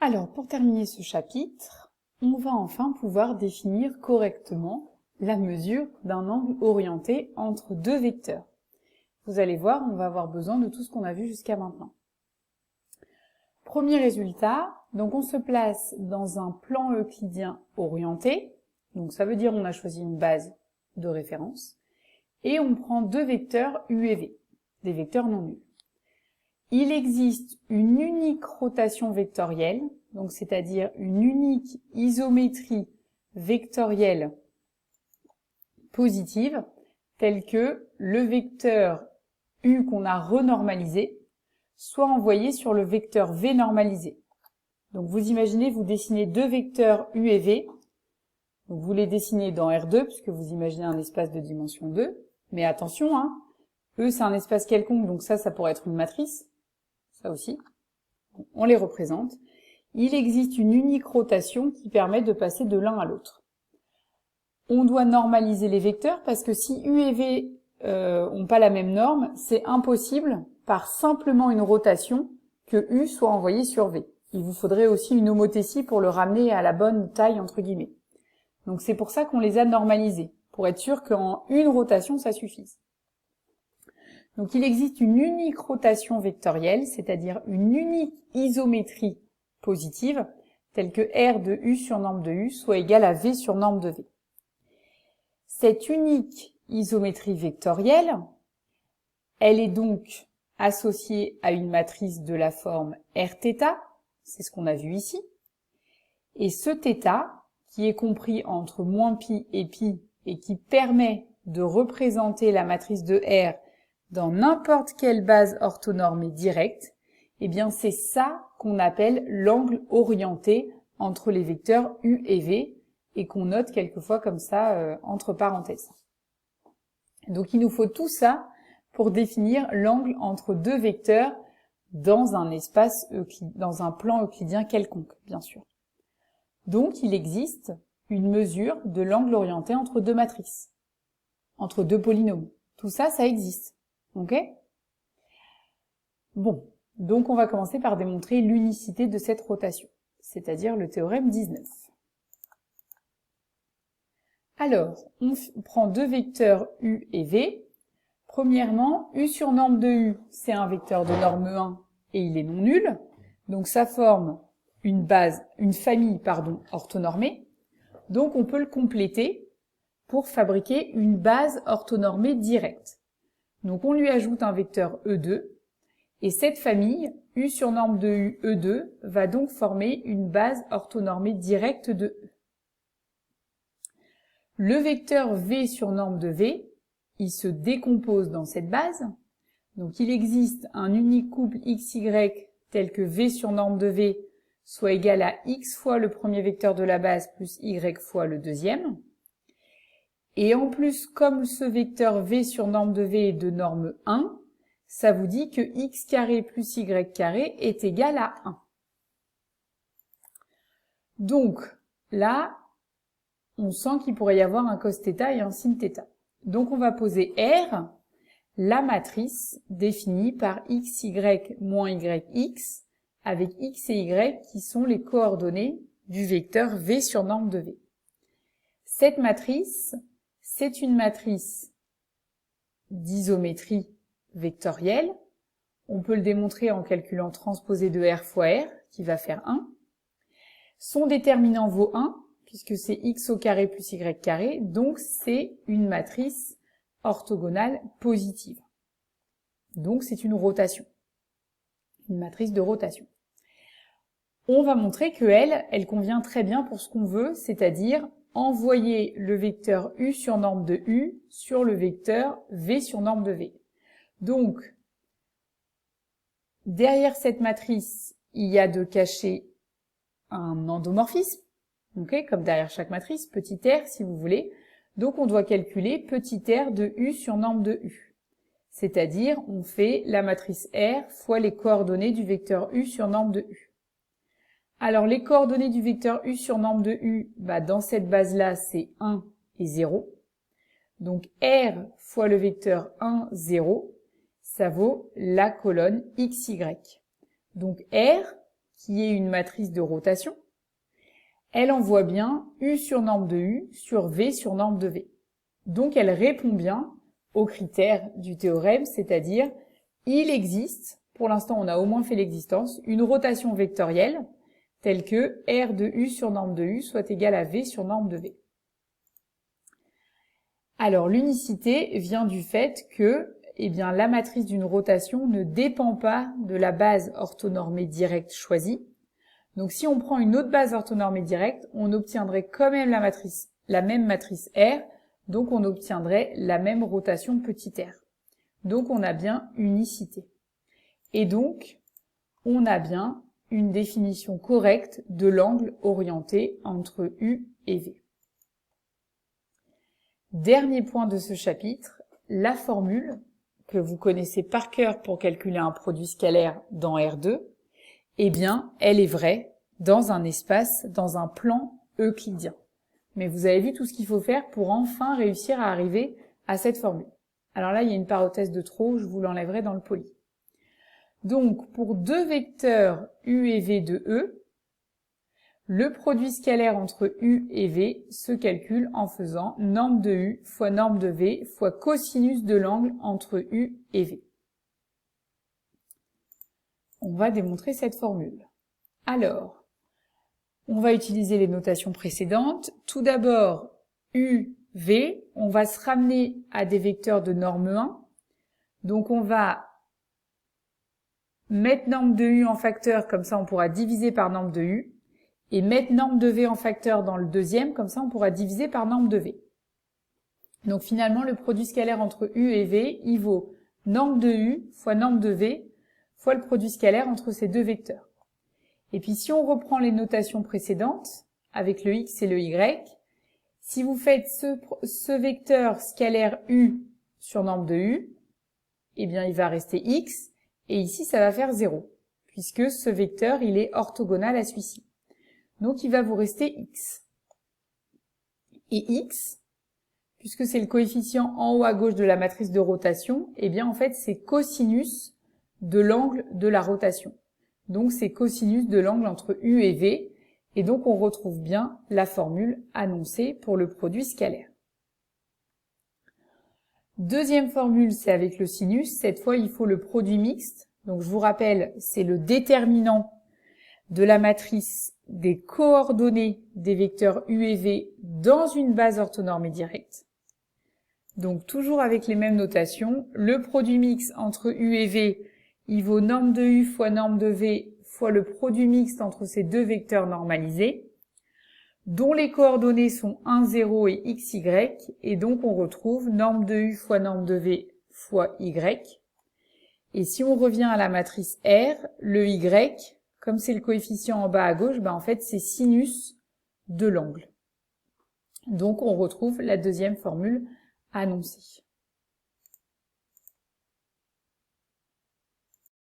Alors, pour terminer ce chapitre, on va enfin pouvoir définir correctement la mesure d'un angle orienté entre deux vecteurs. Vous allez voir, on va avoir besoin de tout ce qu'on a vu jusqu'à maintenant. Premier résultat, donc on se place dans un plan euclidien orienté, donc ça veut dire on a choisi une base de référence, et on prend deux vecteurs U et V, des vecteurs non nuls. Il existe une unique rotation vectorielle, donc c'est-à-dire une unique isométrie vectorielle positive, telle que le vecteur U qu'on a renormalisé soit envoyé sur le vecteur V normalisé. Donc vous imaginez, vous dessinez deux vecteurs U et V, donc vous les dessinez dans R2, puisque vous imaginez un espace de dimension 2, mais attention, E c'est un espace quelconque, donc ça pourrait être une matrice, ça aussi, on les représente. Il existe une unique rotation qui permet de passer de l'un à l'autre. On doit normaliser les vecteurs parce que si U et V n'ont pas la même norme, c'est impossible par simplement une rotation que U soit envoyé sur V. Il vous faudrait aussi une homothétie pour le ramener à la bonne taille entre guillemets. Donc c'est pour ça qu'on les a normalisés, pour être sûr qu'en une rotation ça suffise. Donc il existe une unique rotation vectorielle, c'est-à-dire une unique isométrie positive, telle que R de U sur norme de U soit égale à V sur norme de V. Cette unique isométrie vectorielle, elle est donc associée à une matrice de la forme Rθ, c'est ce qu'on a vu ici, et ce θ, qui est compris entre moins pi et pi, et qui permet de représenter la matrice de R dans n'importe quelle base orthonormée directe, eh bien c'est ça qu'on appelle l'angle orienté entre les vecteurs U et V, et qu'on note quelquefois comme ça entre parenthèses. Donc il nous faut tout ça pour définir l'angle entre deux vecteurs dans un espace dans un plan euclidien quelconque, bien sûr. Donc il existe une mesure de l'angle orienté entre deux matrices, entre deux polynômes. Tout ça, ça existe. Ok? Bon, donc on va commencer par démontrer l'unicité de cette rotation, c'est-à-dire le théorème 19. Alors, on prend deux vecteurs U et V. Premièrement, U sur norme de U, c'est un vecteur de norme 1 et il est non nul. Donc ça forme une famille orthonormée. Donc on peut le compléter pour fabriquer une base orthonormée directe. Donc on lui ajoute un vecteur E2 et cette famille, U sur norme de U, E2, va donc former une base orthonormée directe de E. Le vecteur V sur norme de V, il se décompose dans cette base. Donc il existe un unique couple XY tel que V sur norme de V soit égal à X fois le premier vecteur de la base plus Y fois le deuxième. Et en plus, comme ce vecteur V sur norme de V est de norme 1, ça vous dit que X carré plus Y carré est égal à 1. Donc là, on sent qu'il pourrait y avoir un cos θ et un sin θ. Donc on va poser R, la matrice définie par xy moins yx, avec x et y qui sont les coordonnées du vecteur V sur norme de V. Cette matrice, c'est une matrice d'isométrie vectorielle. On peut le démontrer en calculant transposé de R fois R, qui va faire 1. Son déterminant vaut 1, puisque c'est x au carré plus y carré, donc c'est une matrice orthogonale positive. Donc c'est une rotation, une matrice de rotation. On va montrer que elle convient très bien pour ce qu'on veut, c'est-à-dire envoyer le vecteur U sur norme de U sur le vecteur V sur norme de V. Donc, derrière cette matrice, il y a de caché un endomorphisme, okay, comme derrière chaque matrice, petit r si vous voulez. Donc on doit calculer petit r de U sur norme de U. C'est-à-dire, on fait la matrice R fois les coordonnées du vecteur U sur norme de U. Alors, les coordonnées du vecteur U sur norme de U, dans cette base-là, c'est 1 et 0. Donc, R fois le vecteur 1, 0, ça vaut la colonne XY. Donc, R, qui est une matrice de rotation, elle envoie bien U sur norme de U sur V sur norme de V. Donc elle répond bien aux critères du théorème, c'est-à-dire il existe, pour l'instant on a au moins fait l'existence, une rotation vectorielle telle que R de U sur norme de U soit égale à V sur norme de V. Alors l'unicité vient du fait que la matrice d'une rotation ne dépend pas de la base orthonormée directe choisie. Donc si on prend une autre base orthonormée directe, on obtiendrait quand même la même matrice R, donc on obtiendrait la même rotation petit r. Donc on a bien unicité. Et donc on a bien une définition correcte de l'angle orienté entre U et V. Dernier point de ce chapitre, la formule que vous connaissez par cœur pour calculer un produit scalaire dans R2, eh bien, elle est vraie dans un espace, dans un plan euclidien. Mais vous avez vu tout ce qu'il faut faire pour enfin réussir à arriver à cette formule. Alors là, il y a une parenthèse de trop, je vous l'enlèverai dans le poli. Donc, pour deux vecteurs U et V de E, le produit scalaire entre U et V se calcule en faisant norme de U fois norme de V fois cosinus de l'angle entre U et V. On va démontrer cette formule. Alors, on va utiliser les notations précédentes. Tout d'abord, U, V, on va se ramener à des vecteurs de norme 1. Donc on va mettre norme de U en facteur, comme ça on pourra diviser par norme de U. Et mettre norme de V en facteur dans le deuxième, comme ça on pourra diviser par norme de V. Donc finalement, le produit scalaire entre U et V, il vaut norme de U fois norme de V fois le produit scalaire entre ces deux vecteurs. Et puis si on reprend les notations précédentes, avec le X et le Y, si vous faites ce vecteur scalaire U sur norme de U, eh bien il va rester X, et ici ça va faire 0, puisque ce vecteur il est orthogonal à celui-ci. Donc il va vous rester X. Et X, puisque c'est le coefficient en haut à gauche de la matrice de rotation, eh bien en fait c'est cosinus de l'angle de la rotation. Donc c'est cosinus de l'angle entre U et V, et donc on retrouve bien la formule annoncée pour le produit scalaire. Deuxième formule, c'est avec le sinus. Cette fois, il faut le produit mixte. Donc je vous rappelle, c'est le déterminant de la matrice des coordonnées des vecteurs U et V dans une base orthonormée directe. Donc toujours avec les mêmes notations, le produit mixte entre U et V, il vaut norme de U fois norme de V fois le produit mixte entre ces deux vecteurs normalisés, dont les coordonnées sont 1, 0 et x, y, et donc on retrouve norme de U fois norme de V fois y. Et si on revient à la matrice R, le y, comme c'est le coefficient en bas à gauche, en fait c'est sinus de l'angle. Donc on retrouve la deuxième formule annoncée.